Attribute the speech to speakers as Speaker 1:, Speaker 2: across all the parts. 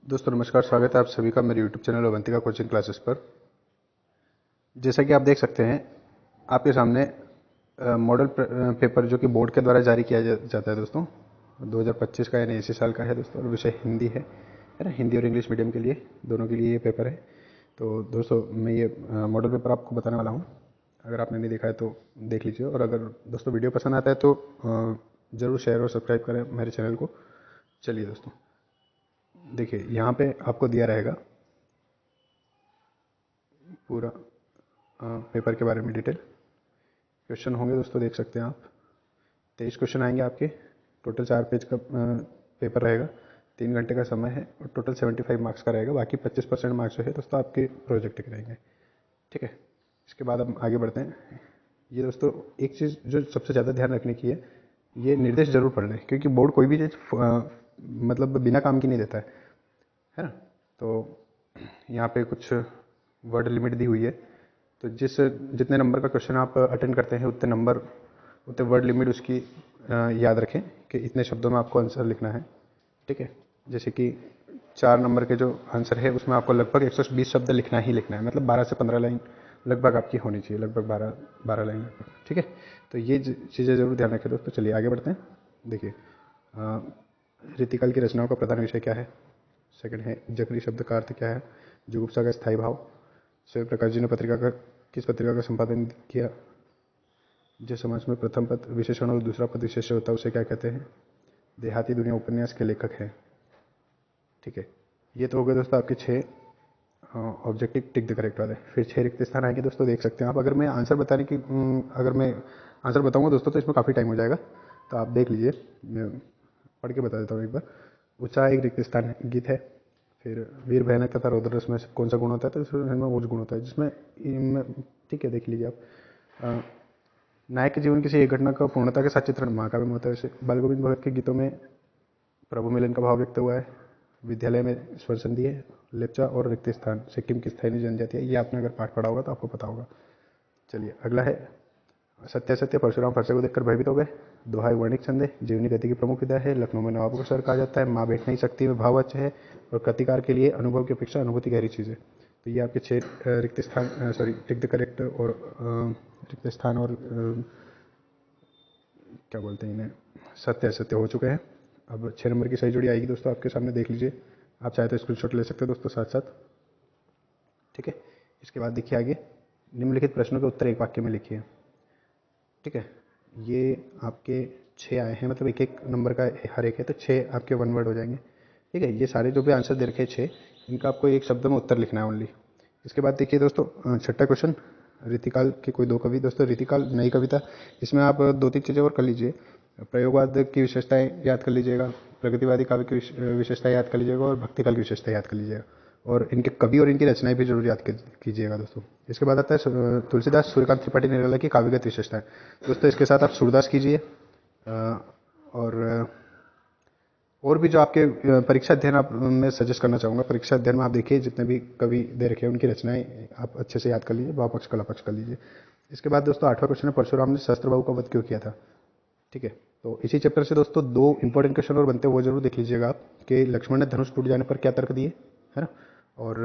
Speaker 1: दोस्तों नमस्कार, स्वागत है आप सभी का मेरे YouTube channel Avantika coaching classes पर। जैसा कि आप देख सकते हैं आपके सामने मॉडल पेपर जो कि बोर्ड के द्वारा जारी किया जाता है दोस्तों। 2025 का यानी इसी साल का है दोस्तों, और विषय हिंदी है ना। हिंदी और इंग्लिश मीडियम के लिए, दोनों के लिए ये पेपर है। तो दोस्तों मैं ये मॉडल पेपर आपको बताने वाला हूँ। अगर आपने नहीं देखा है तो देख लीजिए, और अगर दोस्तों वीडियो पसंद आता है तो ज़रूर शेयर और सब्सक्राइब करें मेरे चैनल को। चलिए दोस्तों, देखिए यहाँ पे आपको दिया रहेगा पूरा पेपर के बारे में डिटेल। क्वेश्चन होंगे दोस्तों, देख सकते हैं आप। 23 क्वेश्चन आएंगे आपके। टोटल 4 पेज का पेपर रहेगा। 3 घंटे का समय है और टोटल 75 मार्क्स का रहेगा। बाकी 25% मार्क्स जो है दोस्तों आपके प्रोजेक्ट के रहेंगे। ठीक है, इसके बाद हम आगे बढ़ते हैं। ये दोस्तों एक चीज़ जो सबसे ज़्यादा ध्यान रखने की है, ये निर्देश जरूर पढ़ लें, क्योंकि बोर्ड कोई भी चीज़ मतलब बिना काम की नहीं देता है ना। तो यहाँ पे कुछ वर्ड लिमिट दी हुई है। तो जितने नंबर का क्वेश्चन आप अटेंड करते हैं उतने नंबर, उतने वर्ड लिमिट उसकी याद रखें कि इतने शब्दों में आपको आंसर लिखना है। ठीक है, जैसे कि 4 नंबर के जो आंसर है उसमें आपको लगभग 120 शब्द लिखना ही लिखना है। मतलब 12 से 15 लाइन लगभग आपकी होनी चाहिए, लगभग 12 लाइन लगभग। ठीक है, तो ये चीज़ें ज़रूर ध्यान रखें दोस्तों। चलिए आगे बढ़ते हैं। देखिए रीतिकाल की रचनाओं का प्रधान विषय क्या है। सेकंड है जकरी शब्द का अर्थ क्या है। जुगुप्सा का स्थायी भाव। सूर्य प्रकाश जी ने किस पत्रिका का संपादन किया। जिस समाज में प्रथम पद विशेषण और दूसरा पद विशेष्य होता है उसे क्या कहते हैं। देहाती दुनिया उपन्यास के लेखक हैं। ठीक है, ये तो हो गए दोस्तों आपके 6 ऑब्जेक्टिव टिक द करेक्ट वाले। फिर 6 रिक्त स्थान आएंगे दोस्तों, देख सकते हैं आप। अगर मैं आंसर बताने की अगर मैं आंसर बताऊंगा दोस्तों तो इसमें काफ़ी टाइम हो जाएगा, तो आप देख लीजिए। मैं पढ़ के बता देता हूँ एक बार। उत्साह एक रिक्त स्थान गीत है। फिर वीर भयानक तथा रौद्र रस में कौन सा गुण होता है, तो इसमें ओज गुण होता है, जिसमें ठीक है देख लीजिए आप। नायक के जीवन किसी एक घटना का पूर्णता के साथ चित्रण महाकाव्य में होता है। जैसे बाल गोविंद भगत के गीतों में प्रभु मिलन का भाव व्यक्त हुआ है। विद्यालय में स्वर संधि है। लेप्चा और रिक्त स्थान सिक्किम की स्थायी जनजाति है। ये आपने अगर पाठ पढ़ा होगा तो आपको पता होगा। चलिए अगला है सत्य सत्य परशुराम फरसे को देखकर भयभीत हो गए। दोहा वर्णिक छंद है। जीवनी गति की प्रमुख विधा है। लखनऊ में नवाबों का शहर कहा जाता है। माँ बैठ नहीं सकती में भाववाच्य है। और कृतिकार के लिए अनुभव की अपेक्षा अनुभूति गहरी चीज़ है। तो ये आपके 6 रिक्त स्थान, सॉरी रिक्त करेक्ट और रिक्त स्थान और क्या बोलते हैं इन्हें, सत्य असत्य हो चुके हैं। अब 6 नंबर की सही जोड़ी आएगी दोस्तों आपके सामने, देख लीजिए। आप चाहे तो स्क्रीनशॉट ले सकते हैं दोस्तों साथ साथ। ठीक है, इसके बाद देखिए आगे, निम्नलिखित प्रश्नों के उत्तर एक वाक्य में लिखिए। ठीक है, ये आपके 6 आए हैं, मतलब एक एक नंबर का हर एक है, तो 6 आपके 1 वर्ड हो जाएंगे। ठीक है, ये सारे जो भी आंसर दे रखे हैं 6, इनका आपको एक शब्द में उत्तर लिखना है ओनली। इसके बाद देखिए दोस्तों छठा क्वेश्चन, रीतिकाल के कोई 2 कवि। दोस्तों रीतिकाल नई कविता, इसमें आप 2-3 चीज़ें और कर लीजिए। प्रयोगवाद की विशेषताएं याद कर लीजिएगा। प्रगतिवादी काव्य की विशेषताएं याद कर लीजिएगा, और भक्तिकाल की विशेषताएं याद कर लीजिएगा। और इनके कवि और इनकी रचनाएं भी जरूर याद कीजिएगा दोस्तों। इसके बाद आता है तुलसीदास सूर्यकांत त्रिपाठी निराला की काव्यगत विशेषताएं। दोस्तों इसके साथ आप सूरदास कीजिए। और और भी जो आपके परीक्षा अध्ययन आप मैं सजेस्ट करना चाहूँगा, परीक्षा अध्ययन में आप देखिए जितने भी कवि दे रखे हैं उनकी रचनाएं आप अच्छे से याद कर लीजिए। भाव पक्ष कला पक्ष कर लीजिए। इसके बाद दोस्तों 8वां क्वेश्चन है, परशुराम ने सहस्त्रबाहु का वध क्यों किया था। ठीक है, तो इसी चैप्टर से दोस्तों 2 इंपॉर्टेंट क्वेश्चन और बनते हैं, वो जरूर देख लीजिएगा आप, कि लक्ष्मण ने धनुष टूट जाने पर क्या तर्क दिए, है ना। और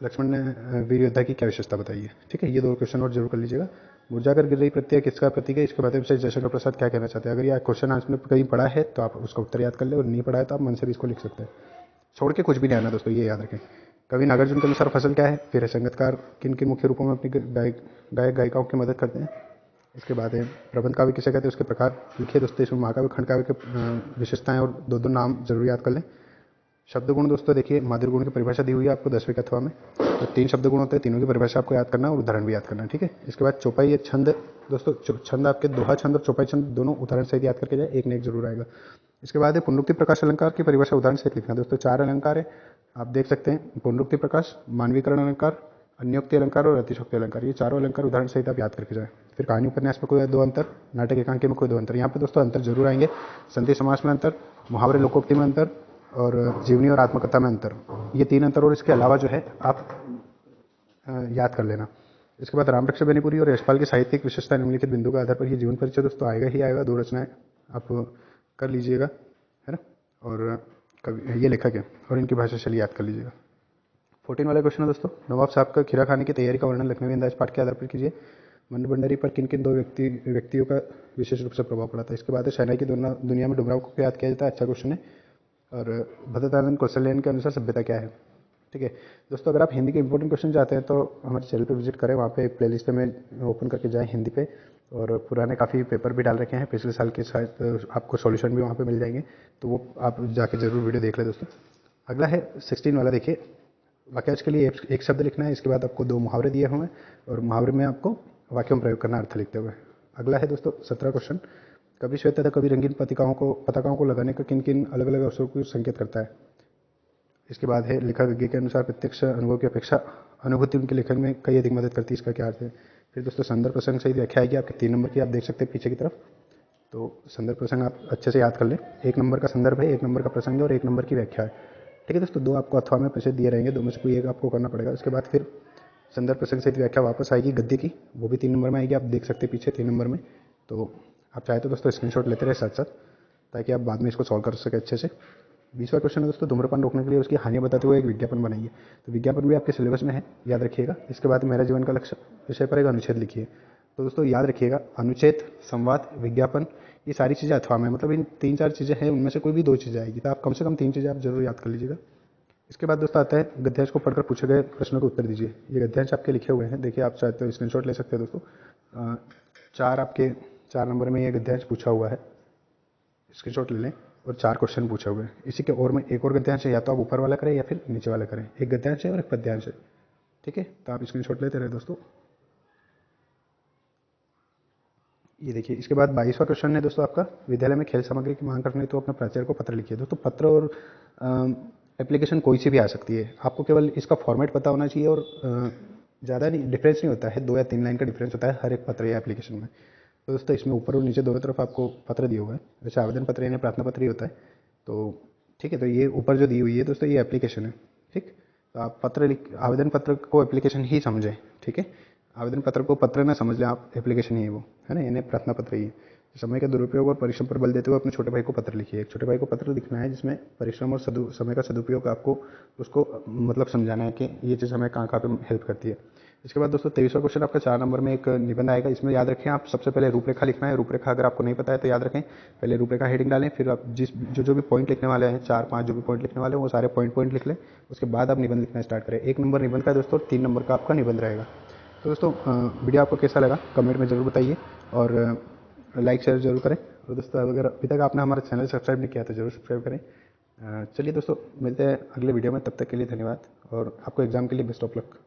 Speaker 1: लक्ष्मण ने वीर योद्धा की क्या विशेषता बताई है। ठीक है, ये 2 क्वेश्चन और जरूर कर लीजिएगा। मुरझाकर गिर रही प्रत्यय किसका प्रतीक है, इसके माध्यम से जयशंकर प्रसाद क्या कहना चाहते हैं। अगर यह क्वेश्चन आपने कहीं पढ़ा है तो आप उसका उत्तर याद कर ले, और नहीं पढ़ा है तो आप मन से भी इसको लिख सकते हैं। छोड़ के कुछ भी नहीं आना दोस्तों, ये याद रखें। कवि नागार्जुन के अनुसार फसल क्या है। फिर है संगीतकार किन किन मुख्य रूपों में अपनी गायक गायिकाओं की मदद करते हैं। इसके बाद है प्रबंध काव्य किसे कहते हैं, उसके प्रकार लिखिए दोस्तों। इसमें महाकाव्य खंड काव्य के विशेषताएं और 2-2 नाम जरूर याद कर लें। शब्द गुण दोस्तों देखिए, माधुर्य गुण की परिभाषा दी हुई है आपको 10वीं कथवा में। तो 3 शब्द गुण होते हैं, तीनों की परिभाषा आपको याद करना है और उदाहरण भी याद करना है। ठीक है, इसके बाद चौपाई छंद दोस्तों, छंद आपके दोहा छंद और चौपाई छंद दोनों उदाहरण सहित याद करके जाए, एक न एक जरूर आएगा। इसके बाद है पुनरुक्ति प्रकाश अलंकार की परिभाषा उदाहरण सहित लिखना। दोस्तों 4 अलंकार है, आप देख सकते हैं। पुनरुक्ति प्रकाश, मानवीकरण अलंकार, अन्योक्ति अलंकार और अतिशोक्ति अलंकार, ये चारों अलंकार उदाहरण सहित आप याद करके जाए। फिर कहानी उपन्यास में कोई 2 अंतर, नाटक एकांकी में कोई 2 अंतर। यहाँ पे दोस्तों अंतर जरूर आएंगे। संधि समास में अंतर, मुहावरे लोकोक्ति में अंतर, और जीवनी और आत्मकथा में अंतर, ये 3 अंतर और इसके अलावा जो है आप याद कर लेना। इसके बाद रामरक्षा बेनीपुरी और यशपाल की साहित्यिक विशेषता निम्नलिखित बिंदु के आधार पर, ये जीवन परिचय दोस्तों आएगा ही आएगा। 2 रचनाएं आप कर लीजिएगा, है ना। और कवि ये लेखक है और इनकी भाषा शैली याद कर लीजिएगा। 14 वाला क्वेश्चन है दोस्तों, नवाब साहब का खीरा खाने की तैयारी का वर्णन लखनवी अंदाज पाठ के आधार पर कीजिए। मंड भंडारी पर किन किन दो व्यक्तियों का विशेष रूप से प्रभाव पड़ा था। इसके बाद है शहनाई की दुनिया में डुमराव को याद किया जाता है, अच्छा क्वेश्चन है। और भद्रतानंद कौशल्यायन के अनुसार सभ्यता क्या है। ठीक है दोस्तों, अगर आप हिंदी के इंपॉर्टेंट क्वेश्चन चाहते हैं तो हमारे चैनल पर विजिट करें, वहाँ पे एक प्लेलिस्ट में ओपन करके जाएं हिंदी पे, और पुराने काफ़ी पेपर भी डाल रखे हैं पिछले साल के, शायद आपको सॉल्यूशन भी वहाँ पे मिल जाएंगे, तो वो आप जाके ज़रूर वीडियो देख लें दोस्तों। अगला है 16 वाला, देखिए वाक्यांश के लिए एक शब्द लिखना है, इसके बाद आपको 2 मुहावरे दिए हुए हैं और मुहावरे में आपको वाक्यों में प्रयोग करना अर्थ लिखते हुए। अगला है दोस्तों 17 क्वेश्चन, कवि श्वेत तथा कवि रंगीन पताकाओं को लगाने का किन किन अलग अलग अवसरों को संकेत करता है। इसके बाद है लेखा विज्ञ के अनुसार प्रत्यक्ष अनुभव की अपेक्षा अनुभूति उनके लेखन में कई अधिक मदद करती है, इसका क्या अर्थ है। फिर दोस्तों संदर्भ प्रसंग सहित व्याख्या आएगी आपके 3 नंबर की, आप देख सकते हैं पीछे की तरफ। तो संदर्भ प्रसंग आप अच्छे से याद कर लें, 1 नंबर का संदर्भ है, 1 नंबर का प्रसंग है और 1 नंबर की व्याख्या है। ठीक है दोस्तों, 2 आपको अथवा में पैसे दिए रहेंगे, 2 में से कोई एक आपको करना पड़ेगा। उसके बाद फिर संदर्भ प्रसंग सहित व्याख्या वापस आएगी गद्य की, वो भी 3 नंबर में आएगी, आप देख सकते हैं पीछे 3 नंबर में। तो आप चाहे तो दोस्तों स्क्रीनशॉट लेते रहे साथ साथ, ताकि आप बाद में इसको सॉल्व कर सके अच्छे से। 20वां क्वेश्चन है दोस्तों, धूम्रपान रोकने के लिए उसकी हानियां बताते हुए एक विज्ञापन बनाइए। तो विज्ञापन भी आपके सिलेबस में है, याद रखिएगा। इसके बाद मेरा जीवन का लक्ष्य विषय पर एक अनुच्छेद लिखिए। तो दोस्तों याद रखिएगा, अनुच्छेद, संवाद, विज्ञापन, ये सारी चीज़ें अथवा में, मतलब इन 3-4 चीज़ें हैं, उनमें से कोई भी 2 चीज़ें आएगी, तो आप कम से कम 3 चीज़ें आप जरूर याद कर लीजिएगा। इसके बाद दोस्तों आता है गद्यांश को पढ़कर पूछे गए प्रश्नों को उत्तर दीजिए। ये गद्यांश आपके लिखे हुए हैं, देखिए आप चाहे तो स्क्रीनशॉट ले सकते हैं दोस्तों। 4 नंबर में ये गद्यांश पूछा हुआ है, स्क्रीनशॉट ले लें, और 4 क्वेश्चन पूछे हुए हैं। इसी के और में एक और गद्यांश है, या तो आप ऊपर वाला करें या फिर नीचे वाला करें, एक गद्यांश है और एक पद्यांश है। ठीक है, तो आप स्क्रीनशॉट लेते रहे दोस्तों। ये देखिए, इसके बाद 22वां क्वेश्चन है दोस्तों आपका, विद्यालय में खेल सामग्री की मांग करने तो अपने प्राचार्य को पत्र लिखिए। दोस्तों पत्र और एप्लीकेशन कोई सी भी आ सकती है, आपको केवल इसका फॉर्मेट पता होना चाहिए, और ज़्यादा नहीं डिफरेंस नहीं होता है, 2 या 3 लाइन का डिफरेंस होता है हर एक पत्र या एप्लीकेशन में। तो दोस्तों इसमें ऊपर और नीचे दोनों तरफ आपको पत्र दिए हुए हैं, वैसे आवेदन पत्र यानी प्रार्थना पत्र ही होता है। तो ठीक है, तो ये ऊपर जो दी हुई है दोस्तों, ये एप्लीकेशन है। ठीक, तो आप आवेदन पत्र को एप्लीकेशन ही समझें। ठीक है, आवेदन पत्र को पत्र ना समझ लें आप, एप्लीकेशन ही है वो, है ना, यानी प्रार्थना पत्र ही है। समय का दुरुपयोग और परिश्रम पर बल देते हुए अपने छोटे भाई को पत्र लिखिए। एक छोटे भाई को पत्र लिखना है जिसमें परिश्रम और समय का सदुपयोग आपको उसको मतलब समझाना है कि ये चीज़ हमें कहाँ कहाँ पे हेल्प करती है। इसके बाद दोस्तों 23वां क्वेश्चन आपका 4 नंबर में एक निबंध आएगा। इसमें याद रखें, आप सबसे पहले रूपरेखा लिखना है। रूपरेखा अगर आपको नहीं पता है तो याद रखें, पहले रूपरेखा हेडिंग डालें, फिर आप जो भी पॉइंट लिखने वाले हैं, 4-5 जो भी पॉइंट लिखने वाले हैं, वो सारे पॉइंट लिख लें। उसके बाद आप निबंध लिखना स्टार्ट करें। 1 नंबर निबंध का है दोस्तों, 3 नंबर का आपका निबंध रहेगा। तो दोस्तों वीडियो आपको कैसा लगा कमेंट में ज़रूर बताइए, और लाइक शेयर जरूर करें। और दोस्तों अगर अभी तक आपने हमारा चैनल सब्सक्राइब नहीं किया तो जरूर सब्सक्राइब करें। चलिए दोस्तों, मिलते हैं अगले वीडियो में, तब तक के लिए धन्यवाद, और आपको एग्ज़ाम के लिए बेस्ट ऑफ लक।